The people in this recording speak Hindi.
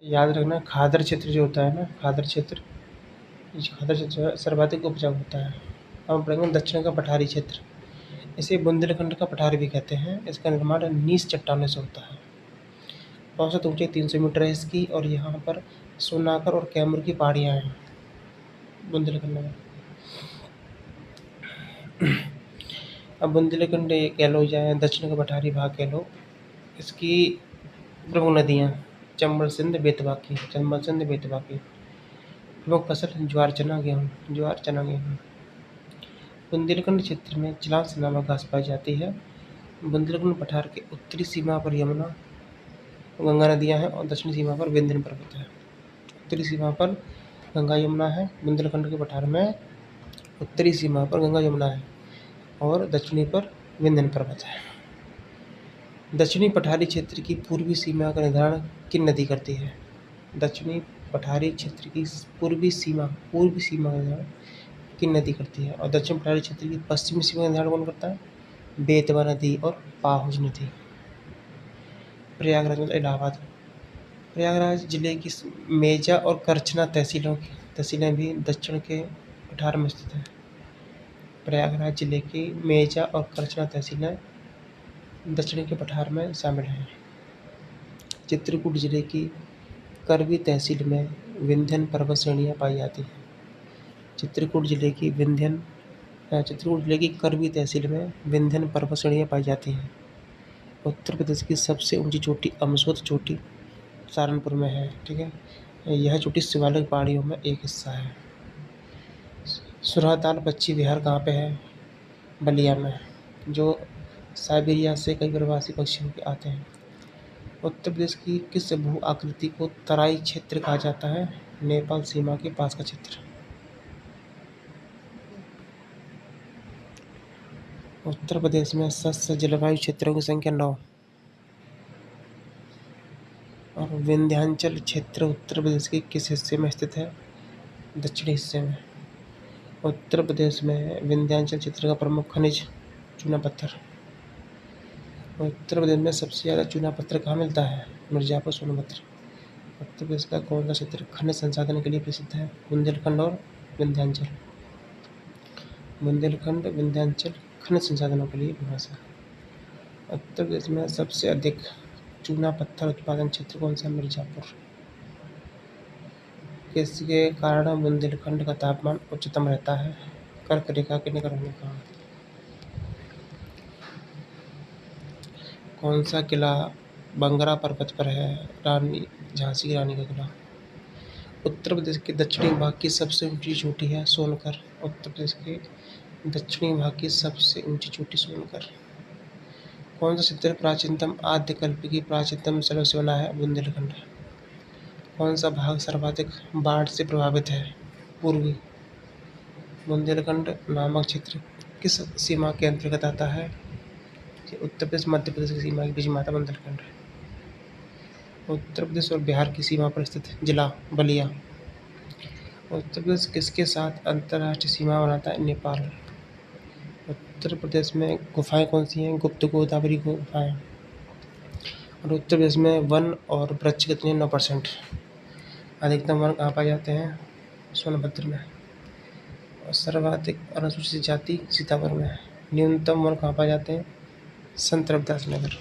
याद रखना, खादर क्षेत्र जो होता है ना, खादर क्षेत्र, ये जो खादर क्षेत्र है सर्वाधिक उपजाऊ होता है। अब हम पढ़ेंगे दक्षिण का पठारी क्षेत्र। इसे बुंदेलखंड का पठार भी कहते हैं। इसका निर्माण नीच चट्टानों से होता है। औसत ऊंचाई 300 मीटर है इसकी, और यहाँ पर सोनाकर और कैमूर की पहाड़ियाँ हैं बुंदेलखंड में। अब बुंदेलखंड कह लो या दक्षिण का पठारी भाग कह लो, इसकी प्रमुख नदियाँ चंबल सिंध बेतवा की, चंबल सिंध बेतवा की। प्रमुख फसल ज्वार चना गेहूँ। बुंदेलखंड क्षेत्र में चिलांस नामक घास पाई जाती है। बुंदेलखंड पठार के उत्तरी सीमा पर यमुना गंगा नदियाँ हैं और दक्षिणी सीमा पर विंध्य पर्वत है। उत्तरी सीमा पर गंगा यमुना है बुंदेलखंड के पठार में, उत्तरी सीमा पर गंगा यमुना है और दक्षिणी पर विंध्य पर्वत है। दक्षिणी पठारी क्षेत्र की पूर्वी सीमा का निर्धारण किन नदी करती है? दक्षिणी पठारी क्षेत्र की पूर्वी सीमा का निर्धारण किन नदी करती है? और दक्षिण पठारी क्षेत्र की पश्चिमी सीमा का निर्धारण कौन करता है? बेतवा नदी और पाहुज नदी। प्रयागराज मतलब इलाहाबाद। प्रयागराज जिले की मेजा और करछना तहसीलें भी दक्षिण के पठार में स्थित है। प्रयागराज जिले की मेजा और करछना तहसीलें दक्षिण के पठार में शामिल हैं। चित्रकूट जिले की करवी तहसील में विंध्यन पर्वत श्रेणियाँ पाई जाती हैं। चित्रकूट जिले की करवी तहसील में विंध्यन पर्वत श्रेणियाँ पाई जाती हैं। उत्तर प्रदेश की सबसे ऊंची चोटी अमसोद चोटी सहारनपुर में है। ठीक है, यह चोटी शिवालिक पहाड़ियों में एक हिस्सा है। सुरहताल पक्षी विहार कहाँ पे है? बलिया में, जो साइबेरिया से कई प्रवासी पक्षी होकर आते हैं। उत्तर प्रदेश की किस भू आकृति को तराई क्षेत्र कहा जाता है? नेपाल सीमा के पास का क्षेत्र। उत्तर प्रदेश में सस्य जलवायु क्षेत्रों की संख्या 9। और विंध्याचल क्षेत्र उत्तर प्रदेश के किस हिस्से में स्थित है? दक्षिणी हिस्से में। उत्तर प्रदेश में विंध्याचल क्षेत्र का प्रमुख खनिज चूना पत्थर। उत्तर प्रदेश में सबसे ज़्यादा चूना पत्थर कहाँ मिलता है? मिर्जापुर सोनभद्र। उत्तर प्रदेश का कौन सा क्षेत्र खनिज संसाधन के लिए प्रसिद्ध है? बुंदेलखंड और विंध्याचल। बुंदेलखंड विंध्याचल खनिज संसाधनों के लिए फेमस है। उत्तर प्रदेश में सबसे अधिक चूना पत्थर उत्पादन क्षेत्र कौन सा? मिर्जापुर। किसके कारण बुंदेलखंड का तापमान उच्चतम रहता है? कर्क रेखा के निकट होने का। कौन सा किला बंगरा पर्वत पर है? रानी झांसी की रानी का किला। उत्तर प्रदेश के दक्षिणी भाग की सबसे ऊंची चोटी है सोनकर। उत्तर प्रदेश के दक्षिणी भाग की सबसे ऊंची चोटी सोनकर। कौन सा क्षेत्र प्राचीनतम आद्यकल्प की प्राचीनतम स्थलों से बना है? बुंदेलखंड। कौन सा भाग सर्वाधिक बाढ़ से प्रभावित है? पूर्वी। बुंदेलखंड नामक क्षेत्र किस सीमा के अंतर्गत आता है? उत्तर प्रदेश मध्य प्रदेश की सीमा के बीच में आता बुंदेलखंड। उत्तर प्रदेश और बिहार की सीमा पर स्थित जिला बलिया। उत्तर प्रदेश किसके साथ अंतर्राष्ट्रीय सीमा बनाता है? नेपाल। उत्तर प्रदेश में गुफाएं कौन सी हैं? गुप्त गोदावरी गुफाएं। और उत्तर प्रदेश में वन और वृक्ष कितने? 9%। अधिकतम वन कहाँ पाए जाते हैं? सोनभद्र में। और सर्वाधिक अनुसूचित जाति सीतापुर में। न्यूनतम वन कहाँ पाए जाते हैं? संत रविदास नगर।